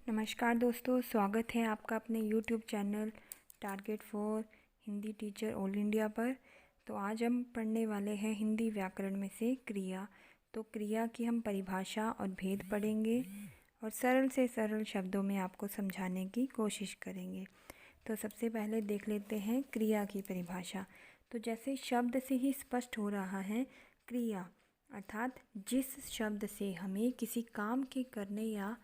नमस्कार दोस्तों, स्वागत है आपका अपने YouTube channel target for Hindi teacher all India पर। तो आज हम पढ़ने वाले हैं हिंदी व्याकरण में से क्रिया। तो क्रिया की हम परिभाषा और भेद पढ़ेंगे और सरल से सरल शब्दों में आपको समझाने की कोशिश करेंगे। तो सबसे पहले देख लेते हैं क्रिया की परिभाषा। तो जैसे शब्द से ही स्पष्ट हो रहा है, क्रिया अर्थात जिस शब्द से हमें किसी काम के करने या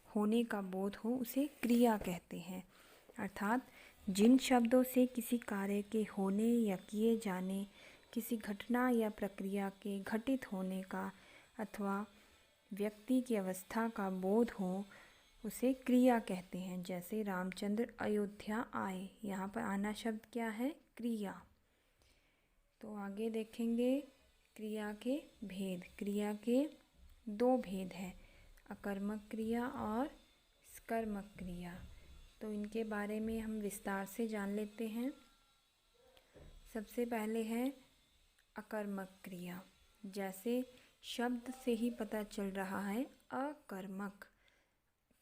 होने का बोध हो उसे क्रिया कहते हैं। अर्थात जिन शब्दों से किसी कार्य के होने या किए जाने, किसी घटना या प्रक्रिया के घटित होने का अथवा व्यक्ति की अवस्था का बोध हो उसे क्रिया कहते हैं। जैसे रामचंद्र अयोध्या आए, यहाँ पर आना शब्द क्या है? क्रिया। तो आगे देखेंगे क्रिया के भेद। क्रिया के दो भेद हैं, अकर्मक क्रिया और सकर्मक क्रिया। तो इनके बारे में हम विस्तार से जान लेते हैं। सबसे पहले है अकर्मक क्रिया। जैसे शब्द से ही पता चल रहा है अकर्मक,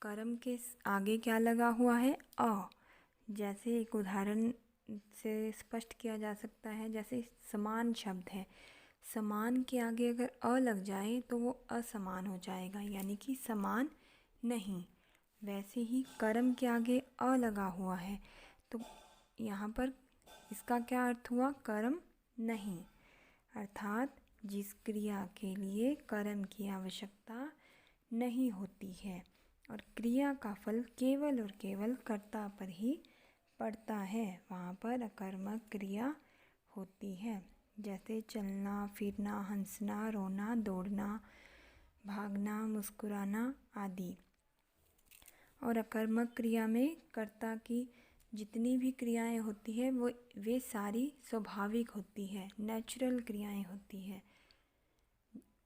कर्म के आगे क्या लगा हुआ है? अ। जैसे एक उदाहरण से स्पष्ट किया जा सकता है, जैसे समान शब्द है, समान के आगे अगर अ लग जाए तो वो असमान हो जाएगा, यानी कि समान नहीं। वैसे ही कर्म के आगे अ लगा हुआ है तो यहाँ पर इसका क्या अर्थ हुआ? कर्म नहीं। अर्थात जिस क्रिया के लिए कर्म की आवश्यकता नहीं होती है और क्रिया का फल केवल और केवल कर्ता पर ही पड़ता है, वहाँ पर अकर्मक क्रिया होती है। जैसे चलना, फिरना, हंसना, रोना, दौड़ना, भागना, मुस्कुराना आदि। और अकर्मक क्रिया में कर्ता की जितनी भी क्रियाएं होती है वे सारी स्वाभाविक होती है, नेचुरल क्रियाएं होती है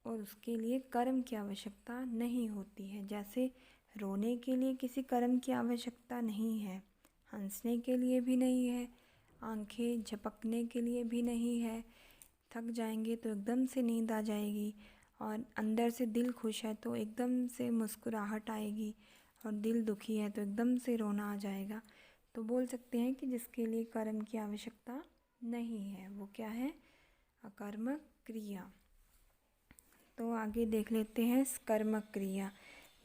और उसके लिए कर्म की आवश्यकता नहीं होती है। जैसे रोने के लिए किसी कर्म की आवश्यकता नहीं है, हंसने के लिए भी नहीं है, आंखें झपकने के लिए भी नहीं है, थक जाएंगे तो एकदम से नींद आ जाएगी और अंदर से दिल खुश है तो एकदम से मुस्कुराहट आएगी और दिल दुखी है तो एकदम से रोना आ जाएगा। तो बोल सकते हैं कि जिसके लिए कर्म की आवश्यकता नहीं है वो क्या है? अकर्मक क्रिया। तो आगे देख लेते हैं सकर्मक क्रिया।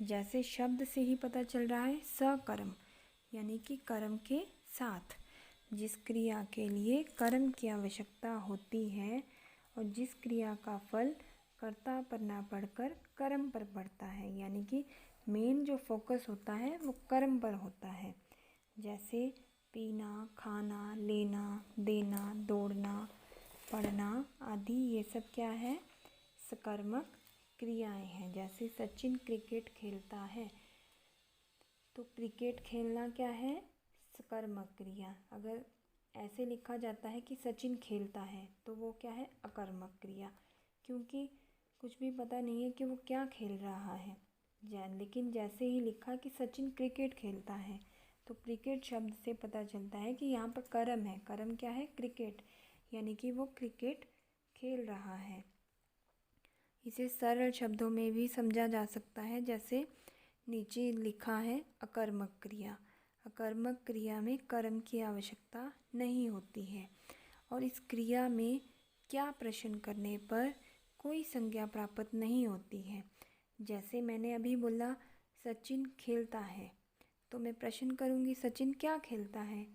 जैसे शब्द से ही पता चल रहा है सकर्म, यानी कि कर्म के साथ। जिस क्रिया के लिए कर्म की आवश्यकता होती है और जिस क्रिया का फल कर्ता पर ना पड़कर कर्म पर पड़ता है, यानी कि मेन जो फोकस होता है वो कर्म पर होता है। जैसे पीना, खाना, लेना, देना, दौड़ना, पढ़ना आदि, ये सब क्या है? सकर्मक क्रियाएं हैं। जैसे सचिन क्रिकेट खेलता है, तो क्रिकेट खेलना क्या है? सकर्मक क्रिया। अगर ऐसे लिखा जाता है कि सचिन खेलता है तो वो क्या है? अकर्मक क्रिया, क्योंकि कुछ भी पता नहीं है कि वो क्या खेल रहा है। लेकिन जैसे ही लिखा कि सचिन क्रिकेट खेलता है तो क्रिकेट शब्द से पता चलता है कि यहाँ पर कर्म है। कर्म क्या है? क्रिकेट, यानी कि वो क्रिकेट खेल रहा है। इसे सरल शब्दों में भी समझा जा सकता है, जैसे नीचे लिखा है अकर्मक क्रिया। अकर्मक क्रिया में कर्म की आवश्यकता नहीं होती है और इस क्रिया में क्या प्रश्न करने पर कोई संज्ञा प्राप्त नहीं होती है। जैसे मैंने अभी बोला सचिन खेलता है, तो मैं प्रश्न करूँगी सचिन क्या खेलता है?